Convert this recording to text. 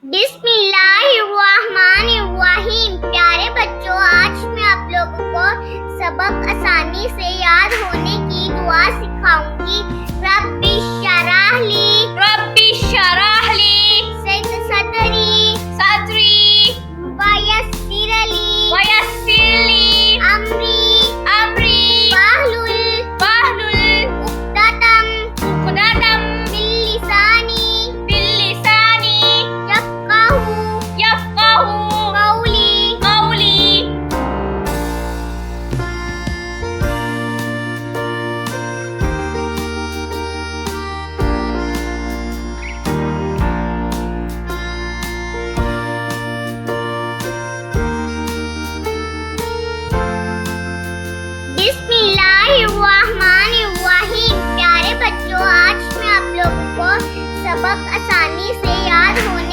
बिस्मिल्लाहिर्रहमानिर्रहीम। प्यारे बच्चों, आज मैं आप लोगों को सबक आसानी से याद होने की दुआ सिखाऊंगी। रब्बी शरह ली सदरी वयस्सिर ली अमरी वाहलुल उक़दतम मिन लिसानी यफ़क़हू क़ौली। बिस्मिल्लाहिर्रहमानिर्रहीम। प्यारे बच्चों, आज मैं आप लोगों को सबक आसानी से याद होने